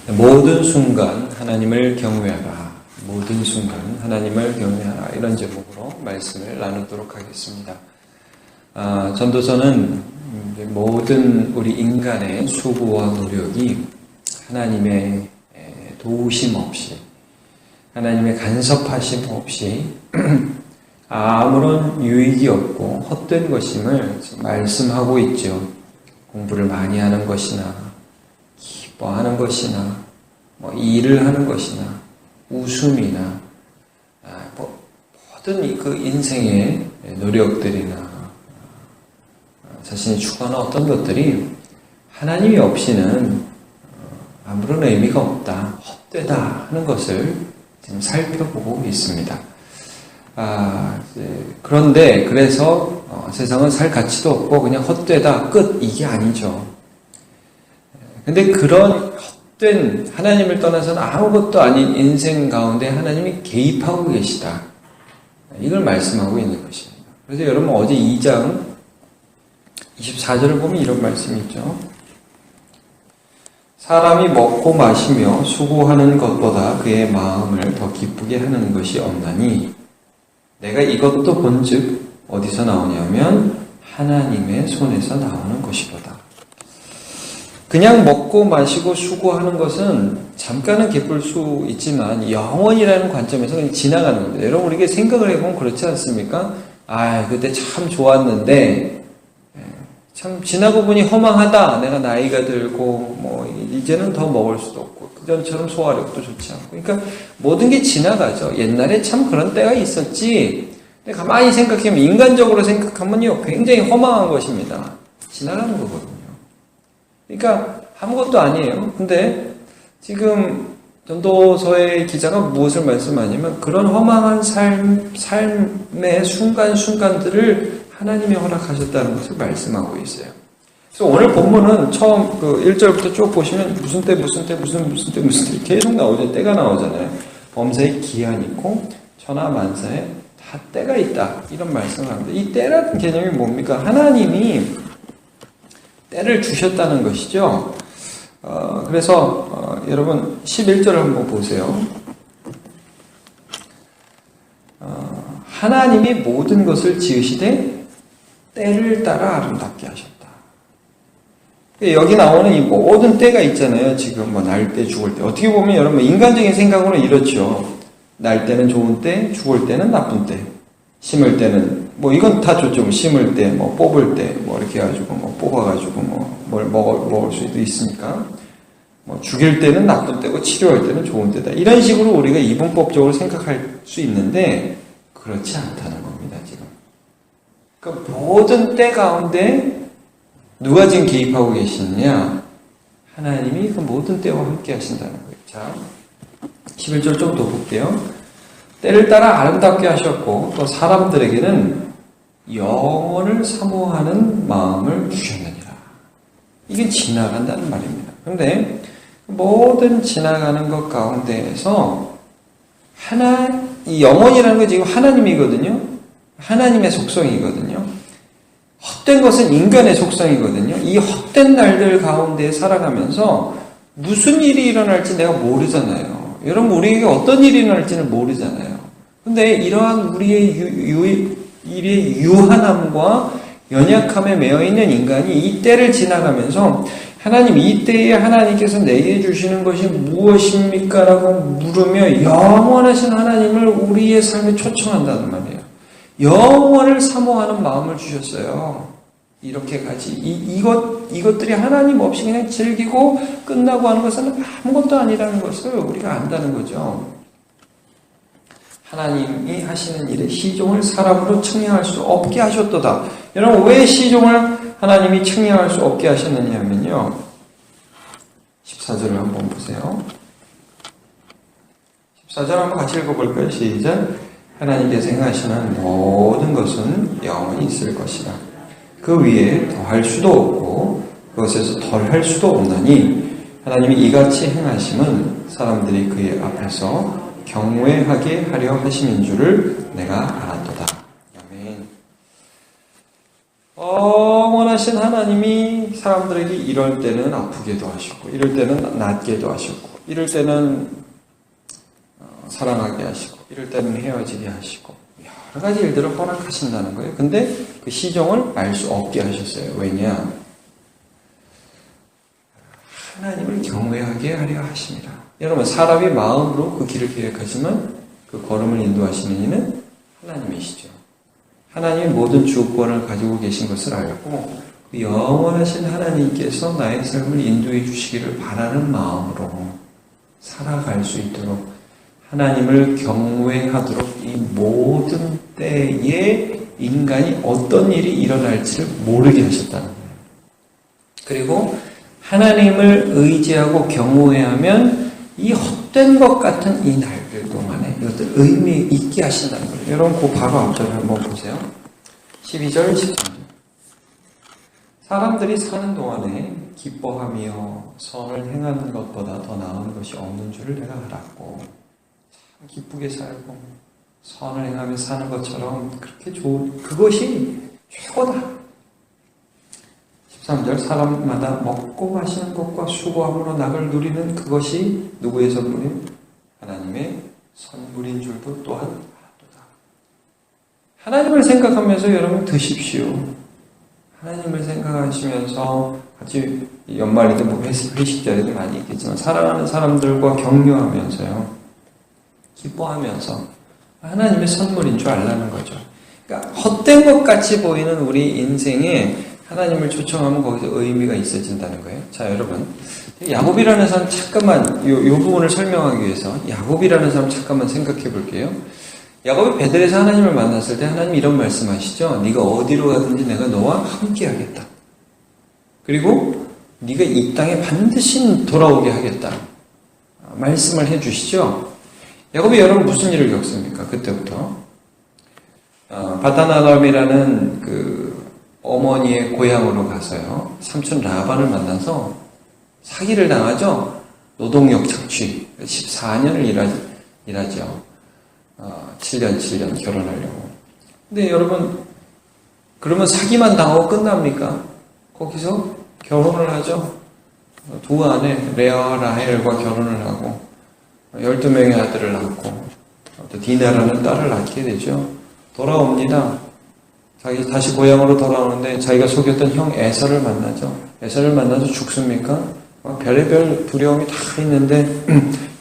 모든 순간 하나님을 경외하라. 모든 순간 하나님을 경외하라. 이런 제목으로 말씀을 나누도록 하겠습니다. 전도서는 모든 우리 인간의 수고와 노력이 하나님의 도우심 없이, 하나님의 간섭하심 없이 아무런 유익이 없고 헛된 것임을 말씀하고 있죠. 공부를 많이 하는 것이나 기뻐하는 것이나 일을 하는 것이나 웃음이나 모든 그 인생의 노력들이나 자신이 추구하는 어떤 것들이 하나님이 없이는 아무런 의미가 없다, 헛되다 하는 것을 지금 살펴보고 있습니다. 그런데 그래서 세상은 살 가치도 없고 그냥 헛되다, 끝, 이게 아니죠. 근데 그런 헛된, 하나님을 떠나서는 아무것도 아닌 인생 가운데 하나님이 개입하고 계시다, 이걸 말씀하고 있는 것입니다. 그래서 여러분 어제 2장 24절을 보면 이런 말씀이 있죠. 사람이 먹고 마시며 수고하는 것보다 그의 마음을 더 기쁘게 하는 것이 없나니 내가 이것도 본즉 어디서 나오냐면 하나님의 손에서 나오는 것이로다. 그냥 먹고 마시고 수고하는 것은 잠깐은 기쁠 수 있지만 영원이라는 관점에서 그냥 지나가는 겁니다. 여러분 우리가 생각을 해보면 그렇지 않습니까? 그때 참 좋았는데 참 지나고 보니 허망하다. 내가 나이가 들고 이제는 더 먹을 수도 없고 그전처럼 소화력도 좋지 않고, 그러니까 모든 게 지나가죠. 옛날에 참 그런 때가 있었지. 근데 가만히 생각하면, 인간적으로 생각하면요 굉장히 허망한 것입니다. 지나가는 거거든요. 그러니까 아무것도 아니에요. 근데 지금 전도서의 기자가 무엇을 말씀하냐면 그런 허망한 삶의 순간순간들을 하나님이 허락하셨다는 것을 말씀하고 있어요. 그래서 오늘 본문은 처음 1절부터 쭉 보시면 무슨 때 계속 나오죠. 때가 나오잖아요. 범사에 기한이 있고 천하만사에 다 때가 있다, 이런 말씀을 합니다. 이 때라는 개념이 뭡니까? 하나님이 때를 주셨다는 것이죠. 그래서 여러분 11절을 한번 보세요. 하나님이 모든 것을 지으시되 때를 따라 아름답게 하셨다. 여기 나오는 이 모든 때가 있잖아요. 지금 날 때, 죽을 때. 어떻게 보면 여러분 인간적인 생각으로는 이렇죠. 날 때는 좋은 때, 죽을 때는 나쁜 때. 심을 때는 이건 다 좋죠. 심을 때, 뽑을 때, 이렇게 해가지고 뽑아가지고 뭘 먹을 수도 있으니까. 죽일 때는 나쁜 때고 치료할 때는 좋은 때다. 이런 식으로 우리가 이분법적으로 생각할 수 있는데 그렇지 않다는 겁니다. 지금. 그러니까 모든 때 가운데 누가 지금 개입하고 계시느냐? 하나님이 그 모든 때와 함께 하신다는 거예요. 자, 11절 좀 더 볼게요. 때를 따라 아름답게 하셨고 또 사람들에게는 영원을 사모하는 마음을 주셨느니라. 이게 지나간다는 말입니다. 그런데 모든 지나가는 것 가운데에서 이 영원이라는 건 지금 하나님이거든요. 하나님의 속성이거든요. 헛된 것은 인간의 속성이거든요. 이 헛된 날들 가운데 살아가면서 무슨 일이 일어날지 내가 모르잖아요. 여러분 우리에게 어떤 일이 일어날지는 모르잖아요. 근데 이러한 우리의 일의 유한함과 연약함에 매여있는 인간이 이 때를 지나가면서 하나님, 이 때에 하나님께서 내게 주시는 것이 무엇입니까? 라고 물으며 영원하신 하나님을 우리의 삶에 초청한다는 말이에요. 영원을 사모하는 마음을 주셨어요. 이렇게까지. 이것들이 하나님 없이 그냥 즐기고 끝나고 하는 것은 아무것도 아니라는 것을 우리가 안다는 거죠. 하나님이 하시는 일에 시종을 사람으로 측량할 수 없게 하셨도다. 여러분, 왜 시종을 하나님이 측량할 수 없게 하셨느냐면요. 14절을 한번 보세요. 14절 한번 같이 읽어볼까요? 시작. 하나님께서 행하시는 모든 것은 영원히 있을 것이라. 그 위에 더할 수도 없고 그것에서 덜할 수도 없나니 하나님이 이같이 행하심은 사람들이 그의 앞에서 경외하게 하려 하심인 줄을 내가 알았도다. 아멘. 원하신 하나님이 사람들에게 이럴 때는 아프게도 하시고 이럴 때는 낫게도 하셨고 이럴 때는 사랑하게 하시고 이럴 때는 헤어지게 하시고 여러 가지 일들을 허락하신다는 거예요. 근데 그 시종을 알 수 없게 하셨어요. 왜냐? 하나님을 경외하게 하려 하십니다. 여러분, 사람이 마음으로 그 길을 계획하시면 그 걸음을 인도하시는 이는 하나님이시죠. 하나님이 모든 주권을 가지고 계신 것을 알고 그 영원하신 하나님께서 나의 삶을 인도해 주시기를 바라는 마음으로 살아갈 수 있도록 하나님을 경외하도록 이 모든 때에 인간이 어떤 일이 일어날지를 모르게 하셨다는 거예요. 그리고 하나님을 의지하고 경외하면 이 헛된 것 같은 이 날들 동안에 이것들 의미 있게 하신다는 거예요. 여러분 그 바로 앞절을 한번 보세요. 12절 13절 사람들이 사는 동안에 기뻐하며 선을 행하는 것보다 더 나은 것이 없는 줄을 내가 알았고 참 기쁘게 살고 선을 행하며 사는 것처럼 그렇게 좋은 그것이 최고다. 13절 사람마다 먹고 마시는 것과 수고함으로 낙을 누리는 그것이 누구의 선물인? 하나님의 선물인 줄도 또한 알았도다. 하나님을 생각하면서 여러분 드십시오. 하나님을 생각하시면서 같이 연말에도 뭐 회식 자리도 많이 있겠지만 사랑하는 사람들과 격려하면서요. 기뻐하면서 하나님의 선물인 줄 알라는 거죠. 그러니까 헛된 것 같이 보이는 우리 인생에 하나님을 초청하면 거기서 의미가 있어진다는 거예요. 자, 여러분. 야곱이라는 사람 잠깐만, 요 부분을 설명하기 위해서 야곱이라는 사람 잠깐만 생각해 볼게요. 야곱이 베델에서 하나님을 만났을 때 하나님 이런 말씀하시죠. 네가 어디로 가든지 내가 너와 함께 하겠다. 그리고 네가 이 땅에 반드시 돌아오게 하겠다. 말씀을 해 주시죠. 야곱이 여러분 무슨 일을 겪습니까? 그때부터. 바다나람이라는 그 어머니의 고향으로 가서요. 삼촌 라반을 만나서 사기를 당하죠. 노동력 착취. 14년을 일하죠. 7년 결혼하려고. 근데 여러분, 그러면 사기만 당하고 끝납니까? 거기서 결혼을 하죠. 두 아내, 레아와 라헬과 결혼을 하고, 12명의 아들을 낳고, 또 디나라는 딸을 낳게 되죠. 돌아옵니다. 자기 다시 고향으로 돌아오는데 자기가 속였던 형 에서를 만나죠. 에서를 만나서 죽습니까? 별의별 두려움이 다 있는데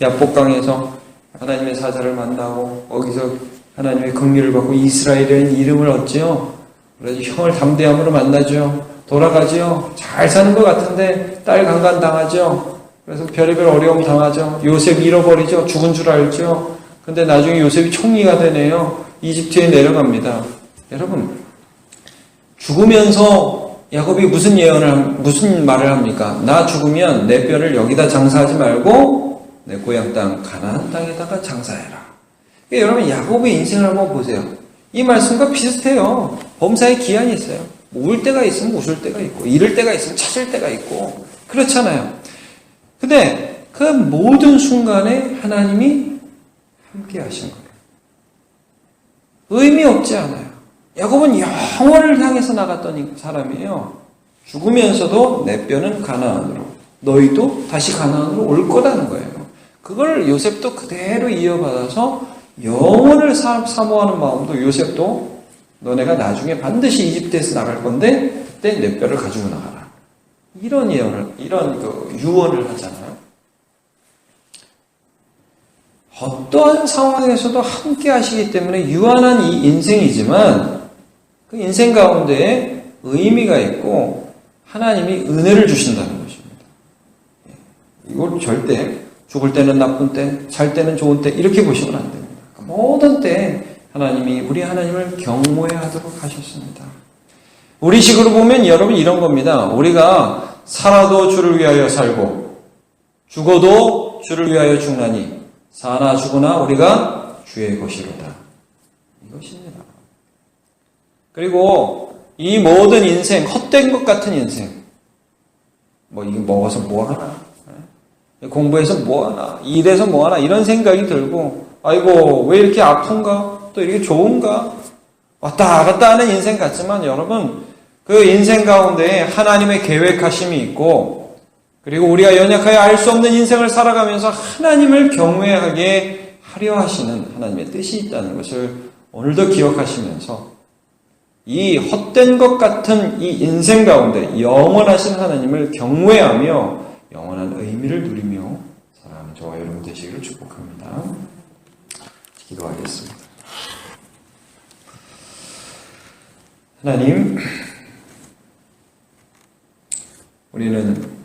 야복강에서 하나님의 사자를 만나고 거기서 하나님의 긍휼을 받고 이스라엘이라는 이름을 얻죠. 그래서 형을 담대함으로 만나죠. 돌아가죠. 잘 사는 것 같은데 딸 강간 당하죠. 그래서 별의별 어려움 당하죠. 요셉 잃어버리죠. 죽은 줄 알죠. 근데 나중에 요셉이 총리가 되네요. 이집트에 내려갑니다. 여러분, 죽으면서 야곱이 무슨 말을 합니까? 나 죽으면 내 뼈를 여기다 장사하지 말고 내 고향 땅 가나안 땅에다가 장사해라. 그러니까 여러분 야곱의 인생을 한번 보세요. 이 말씀과 비슷해요. 범사에 기한이 있어요. 울 때가 있으면 웃을 때가 있고 잃을 때가 있으면 찾을 때가 있고 그렇잖아요. 근데 그 모든 순간에 하나님이 함께 하신 거예요. 의미 없지 않아요. 야곱은 영원을 향해서 나갔던 사람이에요. 죽으면서도 내 뼈는 가나안으로 너희도 다시 가나안으로 올 거라는 거예요. 그걸 요셉도 그대로 이어받아서 영원을 사모하는 마음도 요셉도 너네가 나중에 반드시 이집트에서 나갈 건데 그때 내 뼈를 가지고 나가라. 이런 예언을, 이런 그 유언을 하잖아요. 어떠한 상황에서도 함께 하시기 때문에 유한한 이 인생이지만 그 인생 가운데에 의미가 있고 하나님이 은혜를 주신다는 것입니다. 이걸 절대 죽을 때는 나쁜 때, 살 때는 좋은 때 이렇게 보시면 안 됩니다. 모든 때 하나님이 우리 하나님을 경외하도록 하셨습니다. 우리식으로 보면 여러분 이런 겁니다. 우리가 살아도 주를 위하여 살고 죽어도 주를 위하여 죽나니 사나 죽으나 우리가 주의 것이로다. 이것입니다. 그리고 이 모든 인생, 헛된 것 같은 인생. 뭐 이게 먹어서 뭐하나? 공부해서 뭐하나? 일해서 뭐하나? 이런 생각이 들고 아이고 왜 이렇게 아픈가? 또 이렇게 좋은가? 왔다 갔다 하는 인생 같지만 여러분 그 인생 가운데 하나님의 계획하심이 있고 그리고 우리가 연약하여 알 수 없는 인생을 살아가면서 하나님을 경외하게 하려 하시는 하나님의 뜻이 있다는 것을 오늘도 기억하시면서 이 헛된 것 같은 이 인생 가운데 영원하신 하나님을 경외하며 영원한 의미를 누리며 사랑하는 저와 여러분 되시기를 축복합니다. 기도하겠습니다. 하나님, 우리는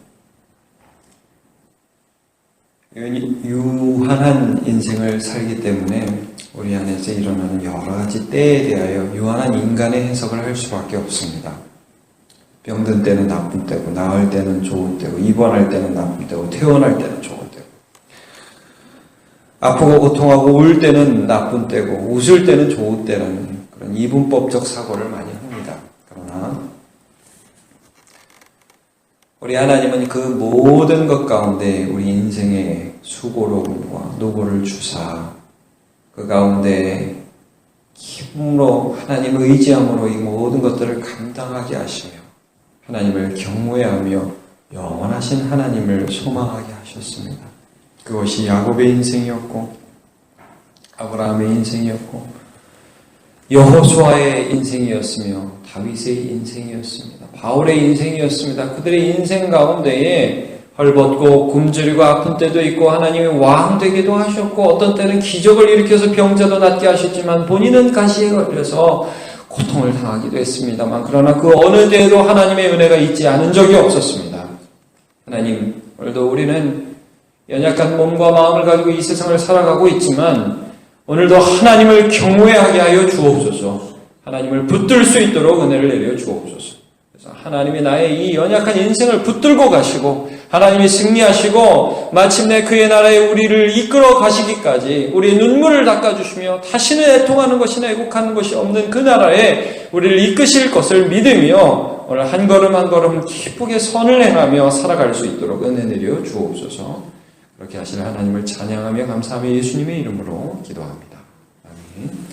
유한한 인생을 살기 때문에 우리 안에서 일어나는 여러 가지 때에 대하여 유한한 인간의 해석을 할 수밖에 없습니다. 병든 때는 나쁜 때고, 나을 때는 좋은 때고, 입원할 때는 나쁜 때고, 퇴원할 때는 좋은 때고, 아프고 고통하고 울 때는 나쁜 때고, 웃을 때는 좋은 때라는 그런 이분법적 사고를 많이 합니다. 그러나 우리 하나님은 그 모든 것 가운데 우리 인생의 수고로움과 노고를 주사 그 가운데 기쁨으로 하나님을 의지함으로 이 모든 것들을 감당하게 하시며 하나님을 경외하며 영원하신 하나님을 소망하게 하셨습니다. 그것이 야곱의 인생이었고 아브라함의 인생이었고 여호수아의 인생이었으며 다윗의 인생이었습니다. 바울의 인생이었습니다. 그들의 인생 가운데에 헐벗고 굶주리고 아픈 때도 있고 하나님이 왕 되기도 하셨고 어떤 때는 기적을 일으켜서 병자도 낫게 하셨지만 본인은 가시에 걸려서 고통을 당하기도 했습니다만 그러나 그 어느 때에도 하나님의 은혜가 있지 않은 적이 없었습니다. 하나님, 오늘도 우리는 연약한 몸과 마음을 가지고 이 세상을 살아가고 있지만 오늘도 하나님을 경외하게 하여 주옵소서. 하나님을 붙들 수 있도록 은혜를 내려 주옵소서. 그래서 하나님이 나의 이 연약한 인생을 붙들고 가시고 하나님이 승리하시고 마침내 그의 나라에 우리를 이끌어 가시기까지 우리의 눈물을 닦아주시며 다시는 애통하는 것이나 애곡하는 것이 없는 그 나라에 우리를 이끄실 것을 믿으며 오늘 한 걸음 한 걸음 기쁘게 선을 행하며 살아갈 수 있도록 은혜 내려 주옵소서. 그렇게 하실 하나님을 찬양하며 감사하며 예수님의 이름으로 기도합니다. 아멘.